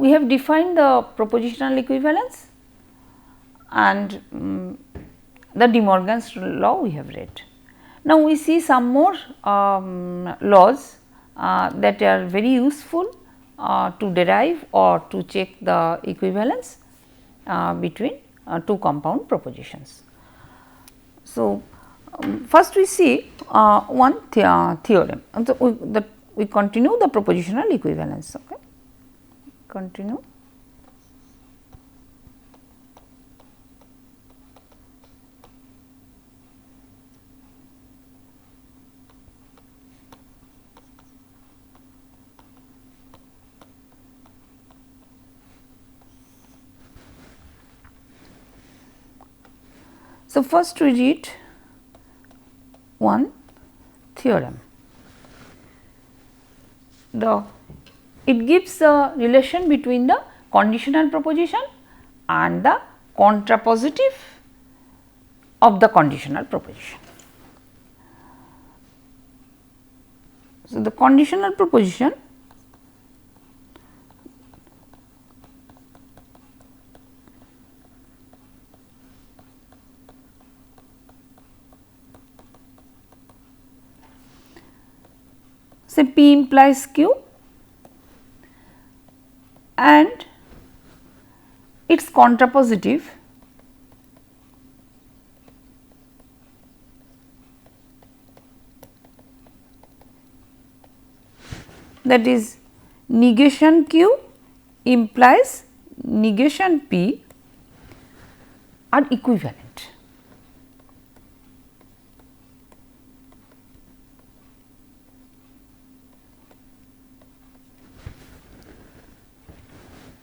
we have defined the propositional equivalence and the De Morgan's law we have read. Now, we see some more laws that are very useful to derive or to check the equivalence between two compound propositions. So, first we see one theorem, and so we continue the propositional equivalence. Okay. Continue. So, first we read one theorem. It gives a relation between the conditional proposition and the contrapositive of the conditional proposition. So, the conditional proposition say P implies Q and its contrapositive that is negation Q implies negation P are equivalent.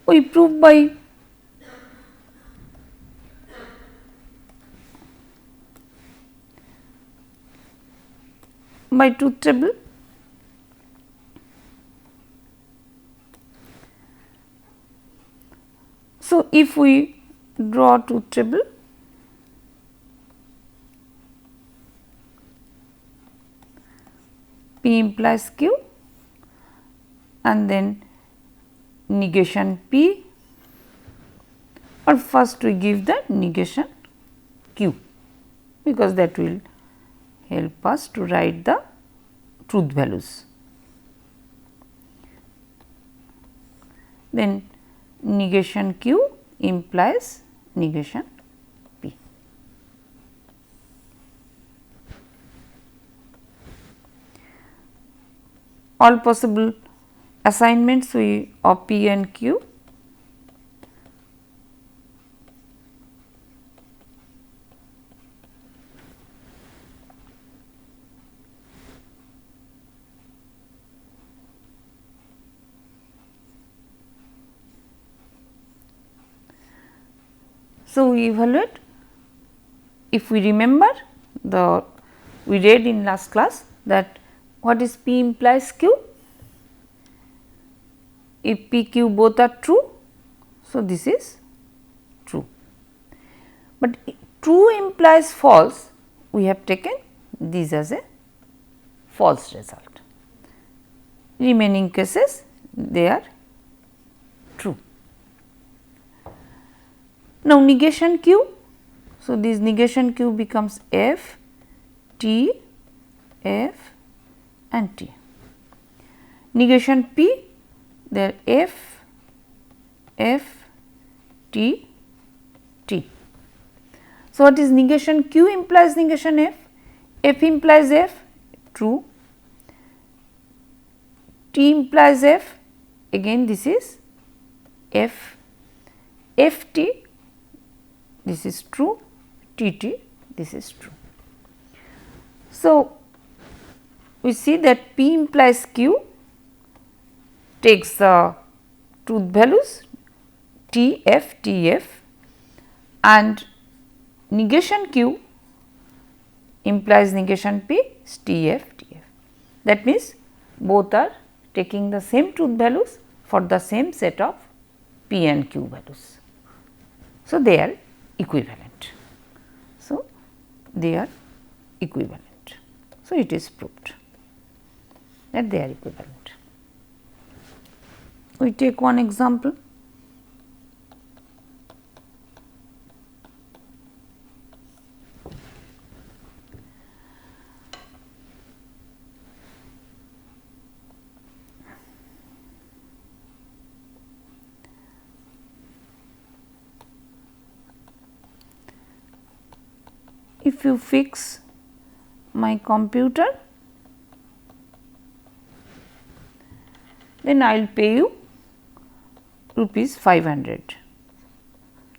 We prove by truth table. So, if we draw truth table, P implies Q and then negation P, or first we give the negation Q, because that will help us to write the truth values. Then negation Q implies negation P. All possible assignments of P and Q. So, we evaluate. If we remember, we read in last class that what is P implies Q? If P, Q both are true, so this is true. But true implies false, we have taken this as a false result. Remaining cases, they are true. Now, negation Q, so this negation Q becomes F, T, F and T. Negation P, there F, F, T, T. So, what is negation Q implies negation F? F implies F, true. T implies F, again this is F, F T, this is true, T T, this is true. So, we see that P implies Q takes the truth values T F, T F, and negation Q implies negation P is T F, T F. That means, both are taking the same truth values for the same set of P and Q values. So, they are equivalent. So, they are equivalent. So, it is proved that they are equivalent. We take one example. if you fix my computer, then I will pay you rupees 500.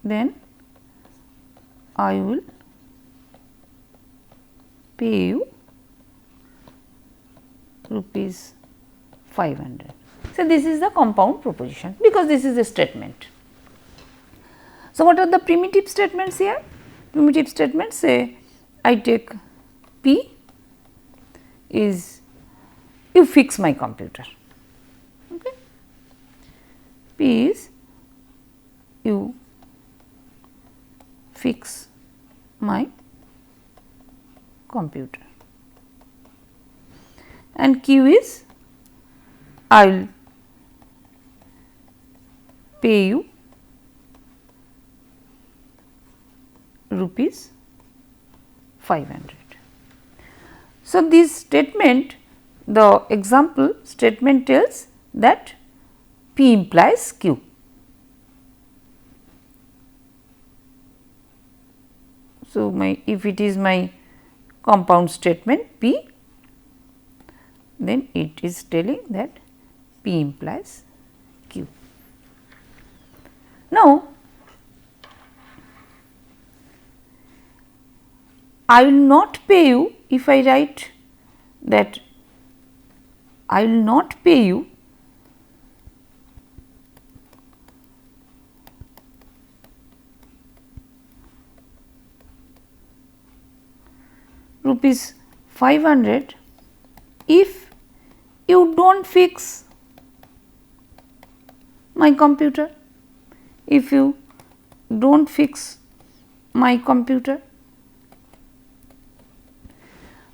Then I will pay you rupees 500. So, this is the compound proposition, because this is a statement. So, what are the primitive statements here? Primitive statements say I take P is you fix my computer. Okay. P is you fix my computer, and Q is I will pay you rupees 500. So, this statement, the example statement tells that P implies Q. So, if it is my compound statement P, then it is telling that P implies Q. Now, I will not pay you if I write that I will not pay you rupees 500 if you do not fix my computer, if you do not fix my computer.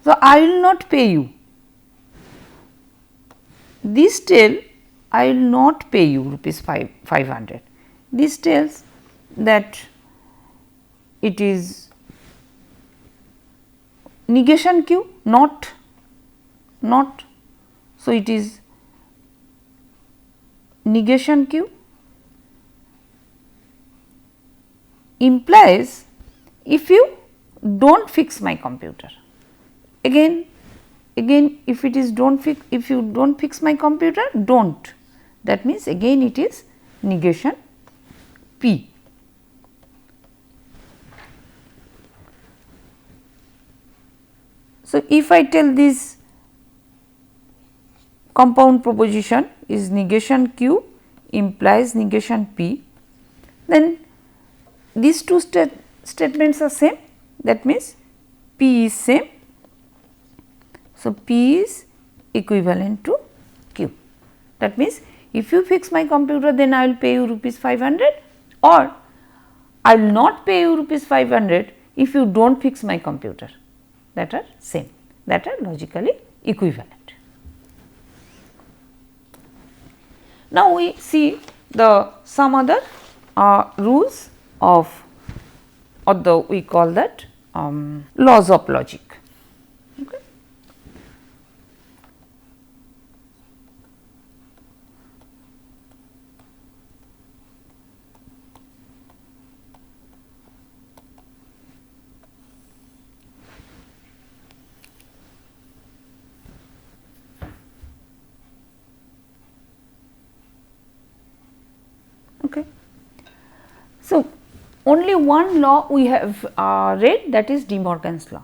So, I will not pay you. This tell I will not pay you rupees 500. This tells that it is negation Q, not. So, it is negation Q implies if you do not fix my computer. Again if it is if you do not fix my computer, do not, that means again it is negation P. So, if I tell this compound proposition is negation Q implies negation P, then these two statements are same, that means P is same. So, P is equivalent to Q, that means if you fix my computer, then I will pay you rupees 500, or I will not pay you rupees 500 if you do not fix my computer, that are same, that are logically equivalent. Now, we see some other rules of, or we call that laws of logic. Okay. Okay. So, only one law we have read, that is De Morgan's law.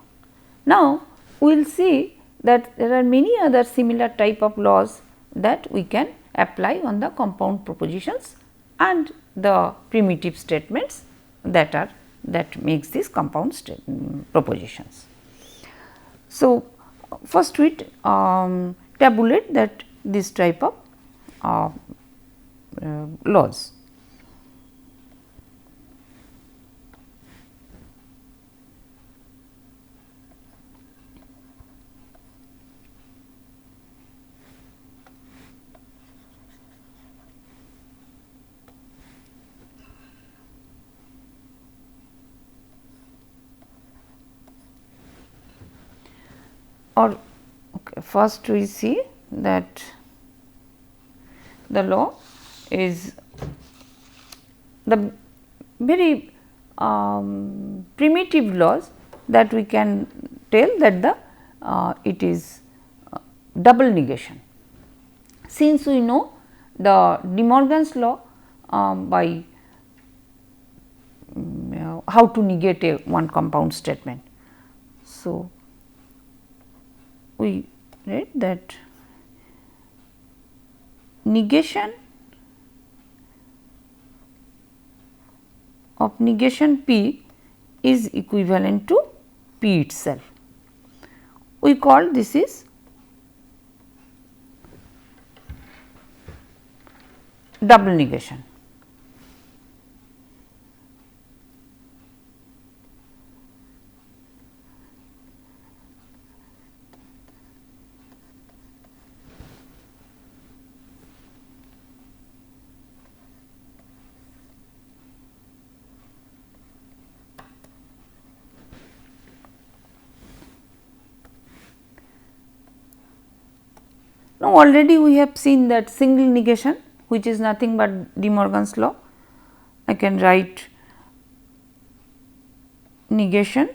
Now, we will see that there are many other similar type of laws that we can apply on the compound propositions and the primitive statements that makes these compound propositions. So, first we tabulate that this type of laws. Or okay, first we see that the law is the very primitive laws that we can tell that the it is double negation. Since we know the De Morgan's law by how to negate a one compound statement. So, we read that negation of negation P is equivalent to P itself. We call this is double negation. Now, already we have seen that single negation, which is nothing but De Morgan's law. I can write negation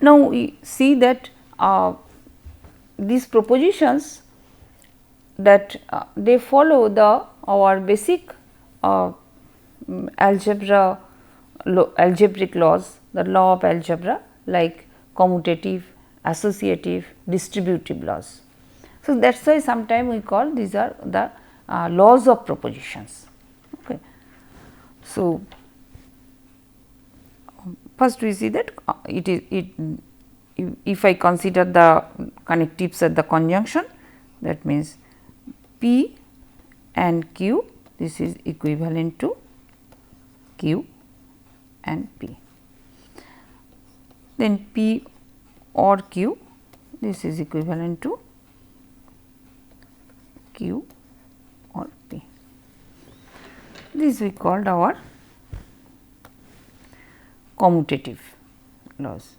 Now, we see that these propositions that they follow the our basic algebraic laws, the law of algebra like commutative, associative, distributive laws. So, that is why sometimes we call these are the laws of propositions. Okay. So, first we see that if I consider the connectives at the conjunction, that means P and Q, this is equivalent to Q and P. Then P or Q, this is equivalent to Q or P. This we called our commutative laws.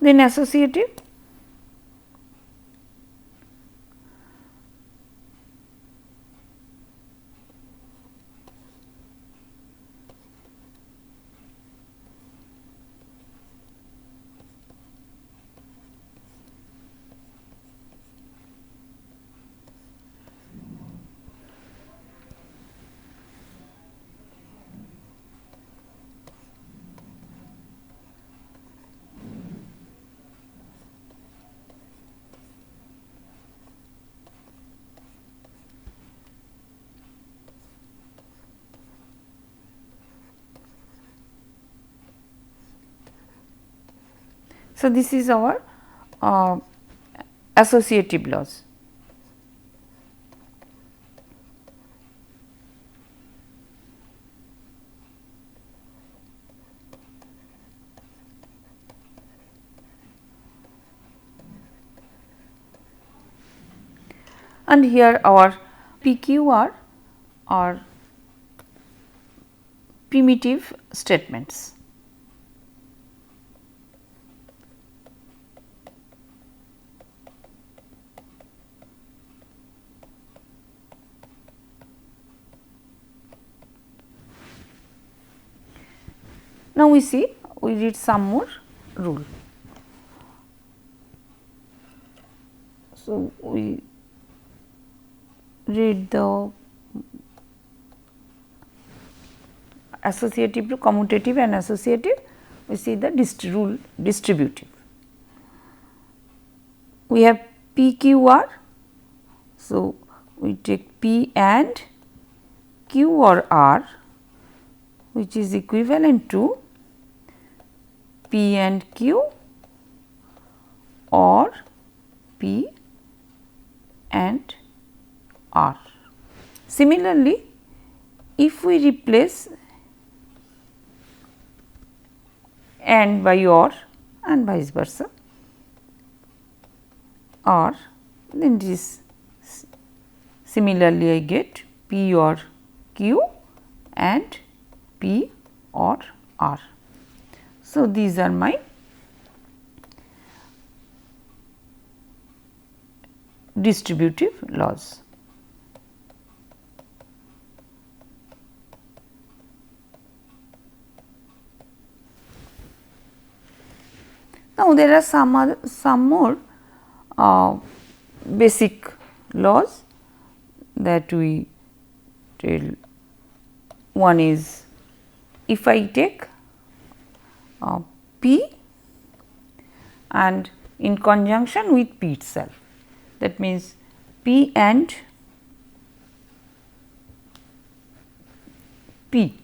Then associative, so this is our associative laws. And here our PQR are primitive statements. Now, we see we read some more rule. So, we read the associative to commutative and associative, we see the rule distributive. We have PQR So, we take P and Q or R, which is equivalent to P and Q or P and R. Similarly, if we replace and by or and vice versa, or then it is similarly I get P or Q and P or R. So, these are my distributive laws. Now, there are some more basic laws that we tell. One is, if I take P and in conjunction with P itself, that means P and P,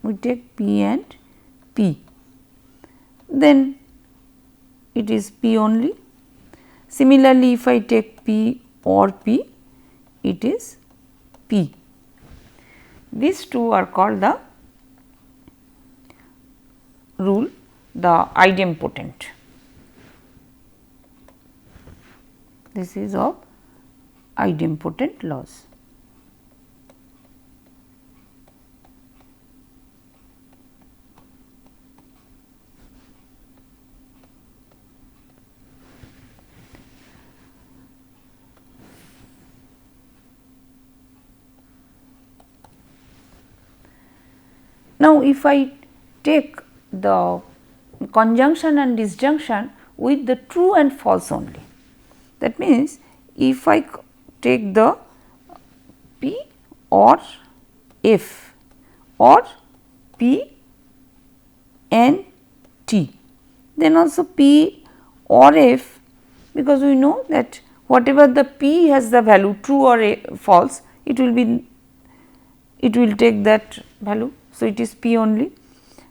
we take P and P, then it is P only. Similarly, if I take P or P, it is P. These two are called the rule, the idempotent. This is of idempotent laws. Now, if I take the conjunction and disjunction with the true and false only, that means if I take the P or F or P and T, then also P or F, because we know that whatever the P has the value true or false, it will take that value. So, it is P only.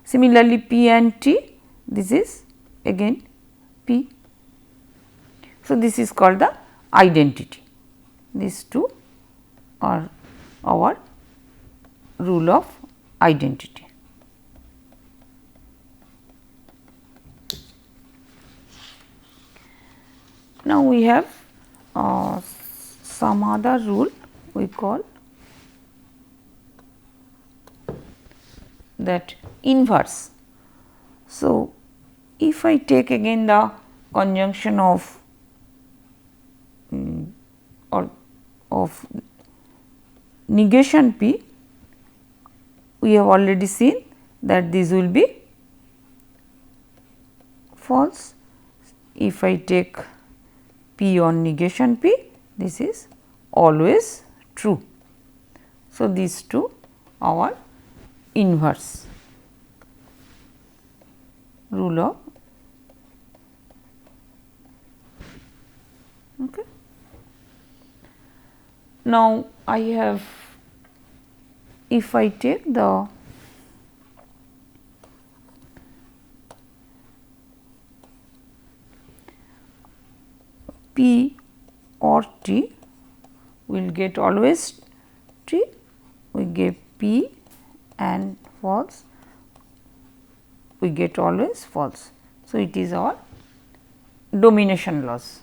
Similarly, P and T, this is again P. So, this is called the identity. These two are our rule of identity. Now, we have some other rule we call that inverse. So, if I take again the conjunction of negation P, we have already seen that this will be false. If I take P on negation P, this is always true. So, these two are inverse rule of. Okay. Now, I have, if I take the P or T, we will get always T, we get P and false, we get always false. So, it is our domination laws,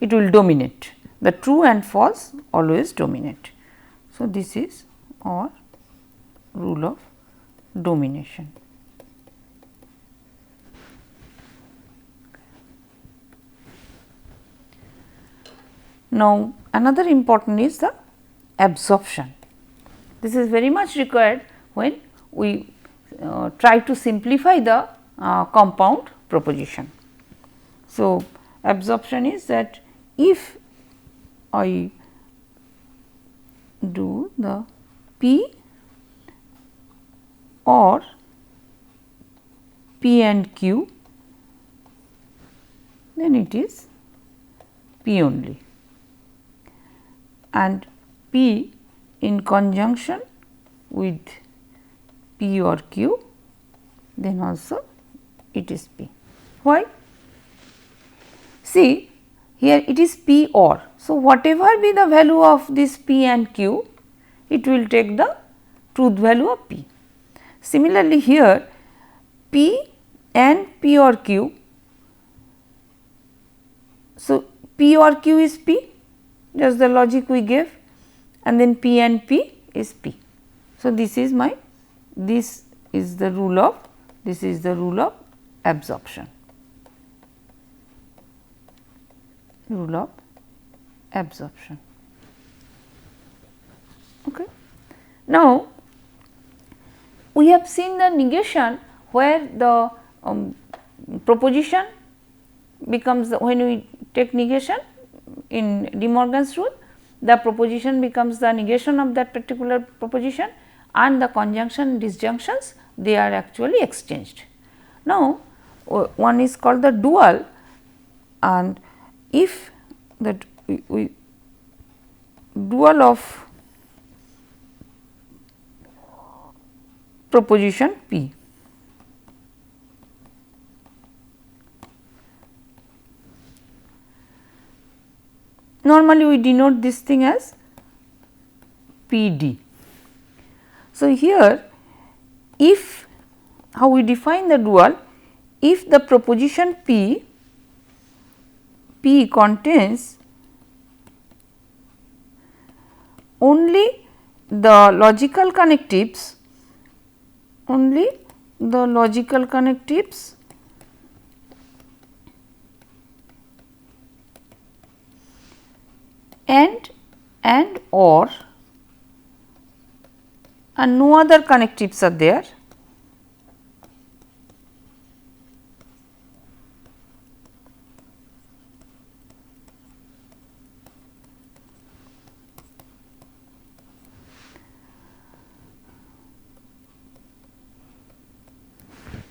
it will dominate, the true and false always dominate. So, this is our rule of domination. Now, another important is the absorption. This is very much required when we try to simplify the compound proposition. So, absorption is that if I do the P or P and Q, then it is P only. and P in conjunction with P or Q, then also it is P. Why? See, here it is P or. So, whatever be the value of this P and Q, it will take the truth value of P. Similarly, here P and P or Q. So, P or Q is P, just the logic we gave, and then P and P is P. So, this is the rule of absorption. Rule of absorption. Okay. Now, we have seen the negation where the proposition becomes when we take negation in De Morgan's rule, the proposition becomes the negation of that particular proposition, and the conjunction disjunctions, they are actually exchanged. Now, one is called the dual, and if that we dual of proposition P, normally we denote this thing as PD. So, here if how we define the dual, if the proposition P contains only the logical connectives, and or and no other connectives are there,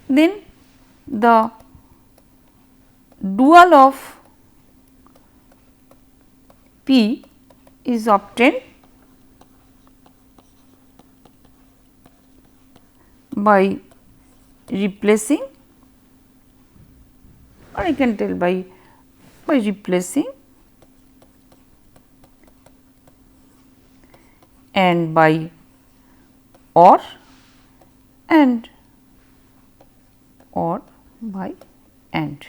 then the dual of P is obtained by replacing, or I can tell by replacing and by or and or by and.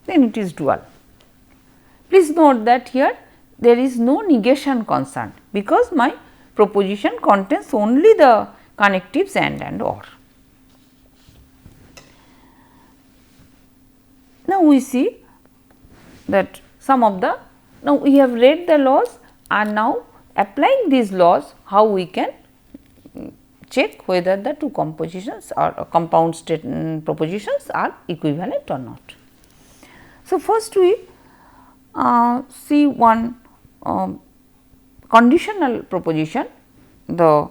Then it is dual. Please note that here there is no negation concerned, because my proposition contains only the connectives and or. Now, we see that some of the, now we have read the laws, and now applying these laws, how we can check whether the two compositions or compound state propositions are equivalent or not. So, first we see one conditional proposition, the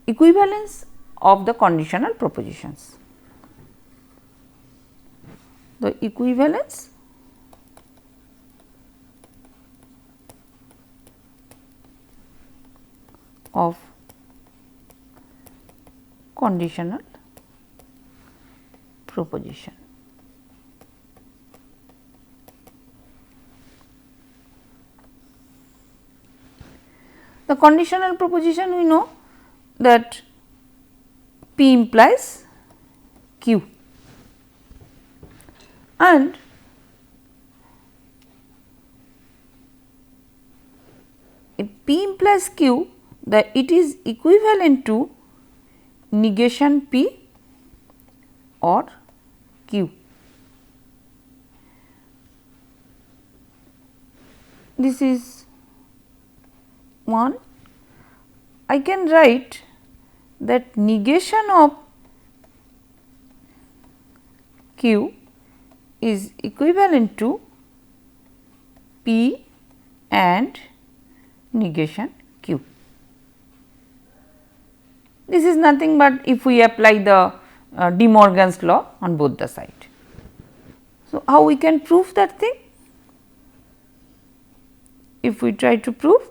equivalence of the conditional propositions. The equivalence of conditional proposition. The conditional proposition, we know that P implies Q, and if P implies Q, that it is equivalent to negation P or Q. This is one. I can write that negation of Q is equivalent to P and negation Q. This is nothing but if we apply the De Morgan's law on both the side. So, how we can prove that thing? If we try to prove,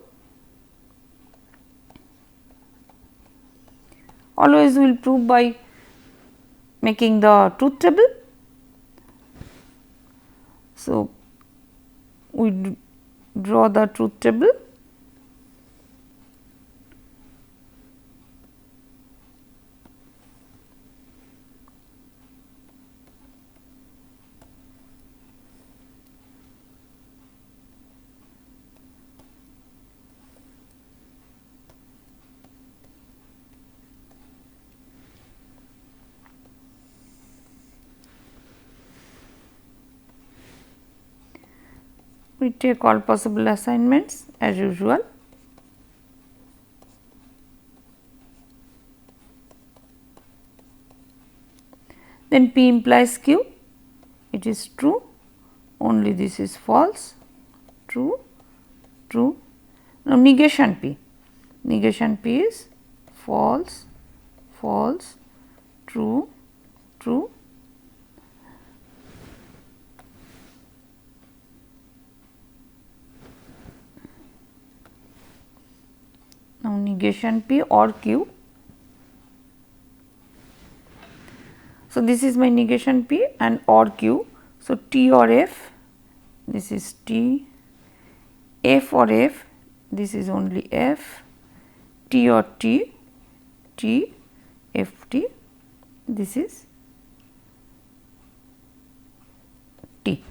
always we will prove by making the truth table. So, we draw the truth table. We take all possible assignments as usual. Then P implies Q, it is true, only this is false, true, true. Now, negation P is false, false, true, true. Now, negation P or Q. So, this is my negation P and or Q. So, T or F, this is T, F or F, this is only F, T or T, T, F T, this is T.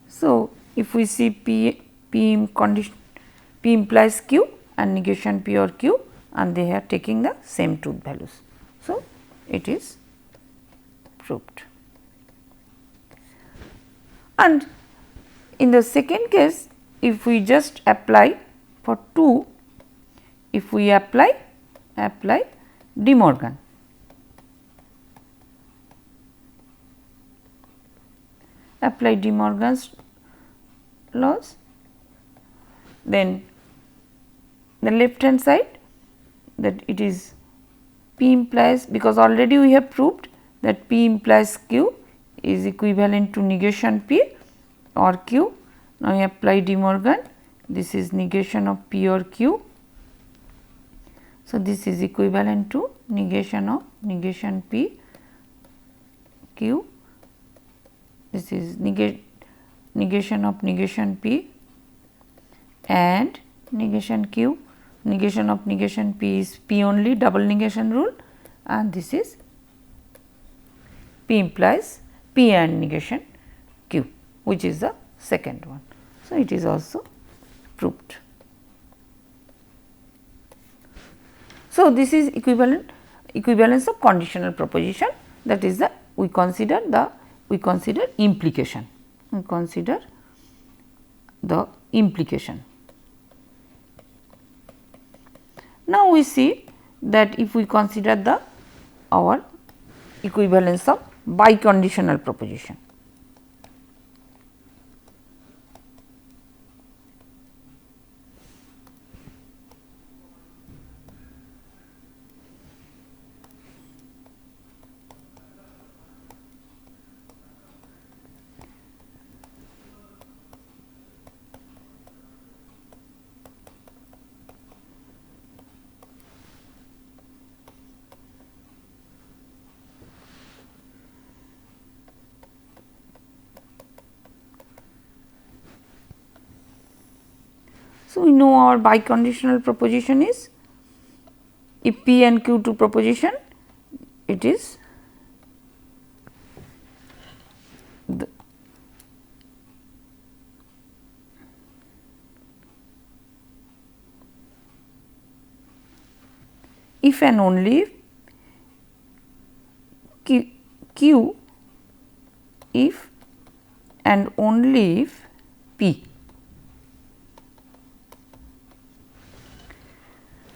So, if we see P implies Q and negation P or Q, and they are taking the same truth values. So, it is proved. And in the second case, if we just apply for 2, if we apply De Morgan, apply De Morgan's laws, then the left hand side, that it is P implies, because already we have proved that P implies Q is equivalent to negation P or Q. Now, we apply De Morgan, this is negation of P or Q. So, this is equivalent to negation of negation P Q, this is negation of negation P and negation Q. Negation of negation P is P only, double negation rule, and this is P implies P and negation Q, which is the second one. So, it is also proved. So, this is equivalence of conditional proposition, that is the we consider implication, we consider the implication. Now, we see that if we consider our equivalence of biconditional proposition. So, we know our biconditional proposition is, if P and Q two proposition, it is if and only if Q if and only if P.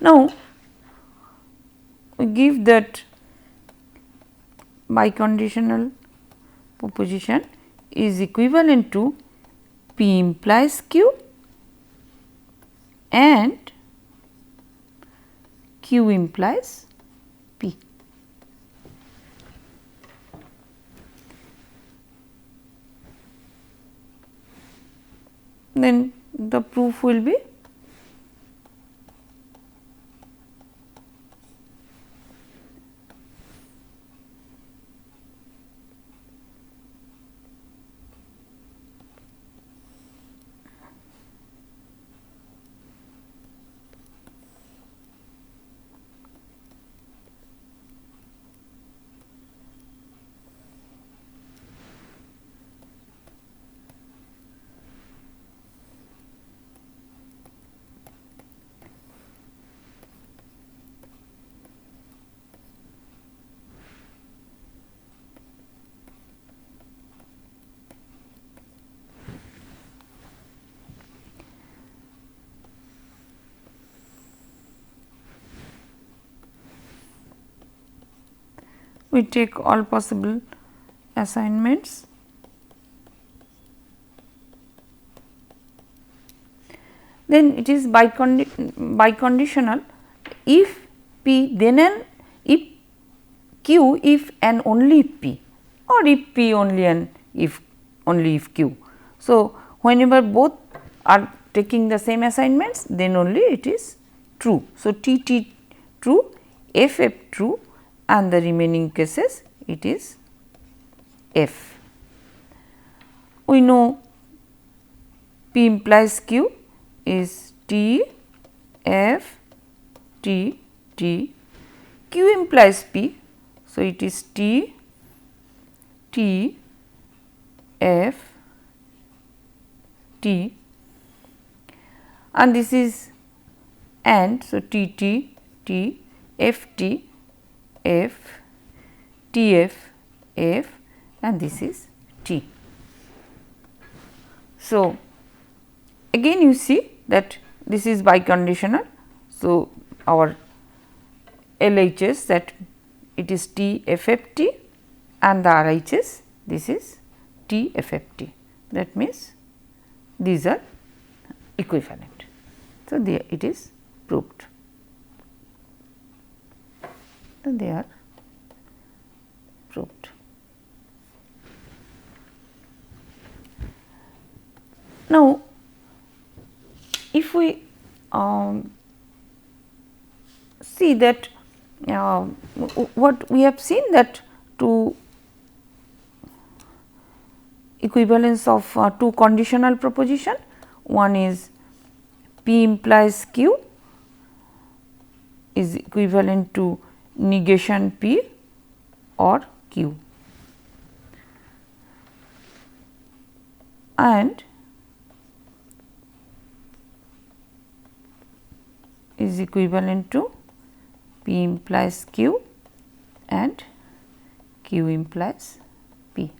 Now, we give that biconditional proposition is equivalent to P implies Q and Q implies P. then the proof will be we take all possible assignments. Then it is biconditional if P then and if Q if and only if P, or if P only and if only if Q. So, whenever both are taking the same assignments, then only it is true. So, T true, F true, and the remaining cases it is F. We know P implies Q is T, F, T, T, Q implies P. So, it is T, T, F, T, and this is and. So, T, T, T, F, T, F, T, F, F, and this is T. So, again you see that this is biconditional. So, our LHS that it is T F F T, and the RHS this is T F F T, that means these are equivalent. So, it is proved. So, they are proved. Now, if we see that what we have seen that to equivalence of two conditional proposition, one is P implies Q is equivalent to negation P or Q, and is equivalent to P implies Q and Q implies P.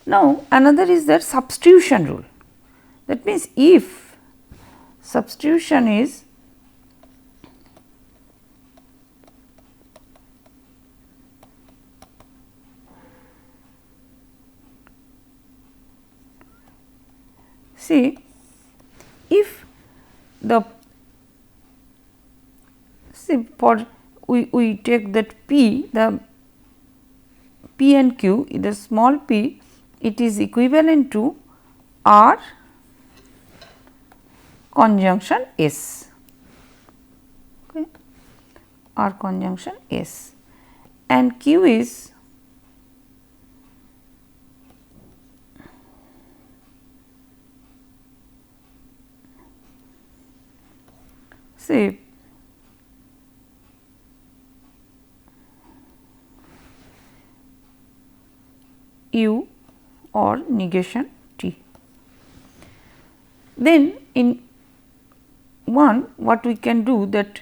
Now, another is that substitution rule. That means, if substitution is see if the for we take that P, the P and Q, the small p, it is equivalent to R conjunction S, okay, R conjunction S, and Q is say U or negation T. Then in one, what we can do that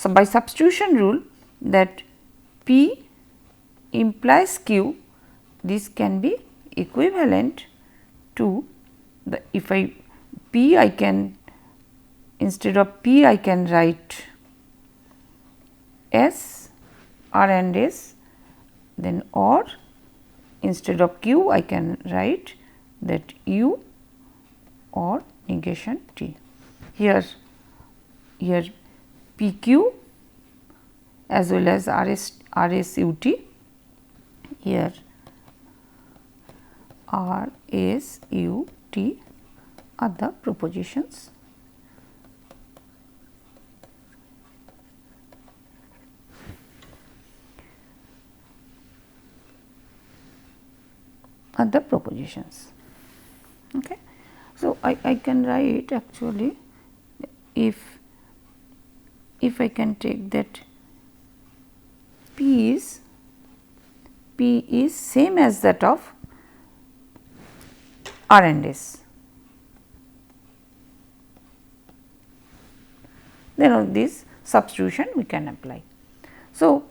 by substitution rule, that P implies Q, this can be equivalent to the, if I P I can, instead of P I can write S, R and S, then or instead of Q I can write that U or negation T. Here PQ as well as RSUT, here RSUT. T are the propositions Okay. So, I can write actually if I can take that P is same as that of R and S, then on this substitution we can apply. So,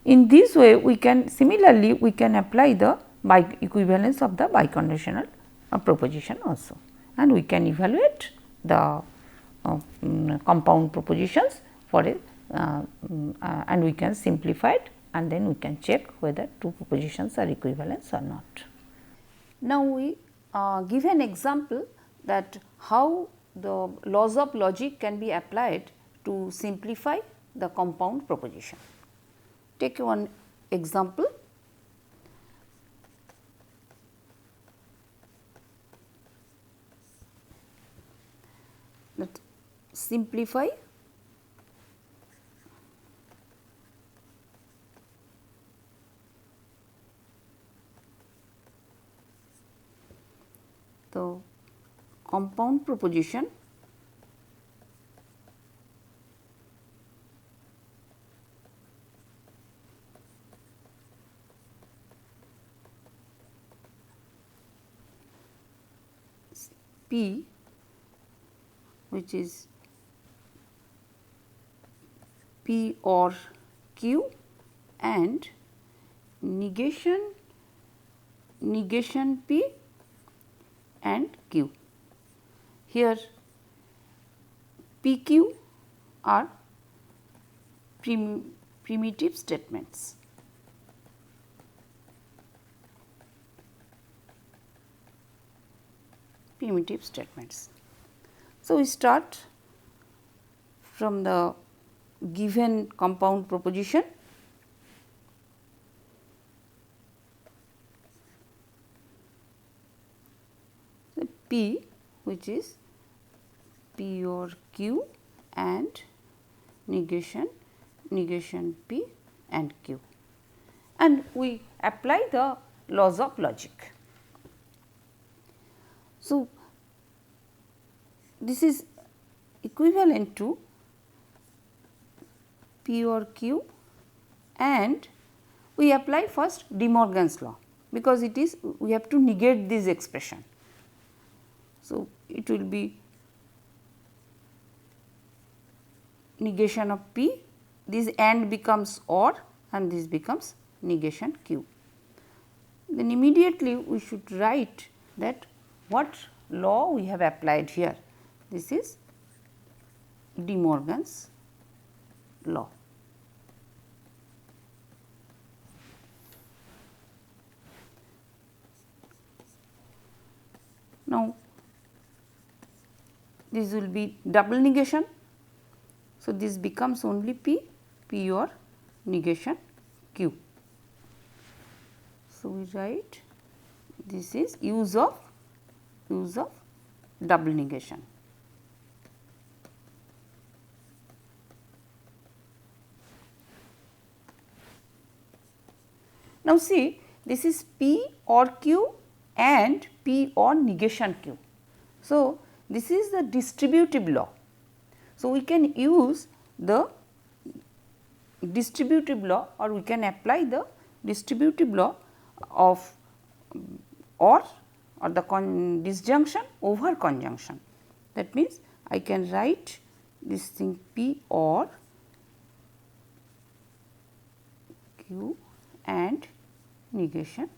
in this way we can similarly we can apply the equivalence of the biconditional proposition also, and we can evaluate the compound propositions for it and we can simplify it, and then we can check whether two propositions are equivalent or not. Now, we give an example that how the laws of logic can be applied to simplify the compound proposition. Take one example. Let simplify the compound proposition P, which is P or Q, and negation P and Q. Here P, Q are primitive statements. So, we start from the given compound proposition. So, P, which is P or Q, and negation P and Q, and we apply the laws of logic. So, this is equivalent to P or Q, and we apply first De Morgan's law, because it is we have to negate this expression. So, it will be negation of P, this AND becomes OR, and this becomes negation Q. Then immediately we should write that what law we have applied here. This is De Morgan's law. Now, this will be double negation. So, this becomes only P or negation Q. So, we write this is use of double negation. Now, see, this is P or Q and P or negation Q. So, this is the distributive law. So, we can use the distributive law, or we can apply the distributive law of or the disjunction over conjunction. That means, I can write this thing P or Q and negation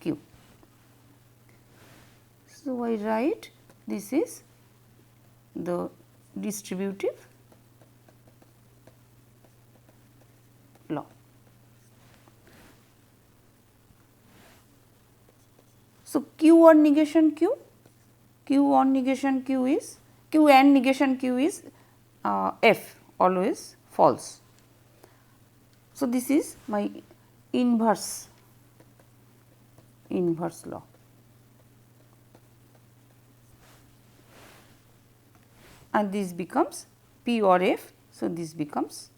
Q. So, I write this is the distributive law. So, Q or negation Q and negation Q is F, always false. So, this is my inverse law. and this becomes P or F. So, this becomes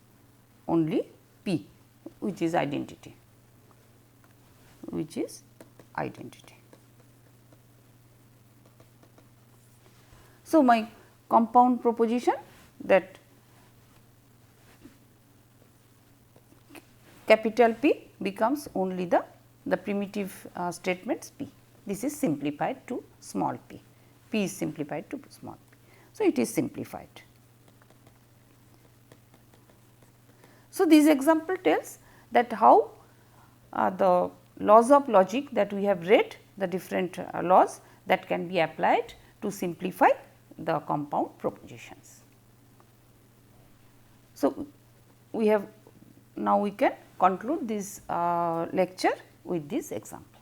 only P, which is identity, So, my compound proposition that capital P becomes only the primitive statements P. This is simplified to small p. P is simplified to small p. So, it is simplified. So, this example tells that how the laws of logic that we have read, the different laws that can be applied to simplify the compound propositions. So, we have now we can conclude this lecture with this example.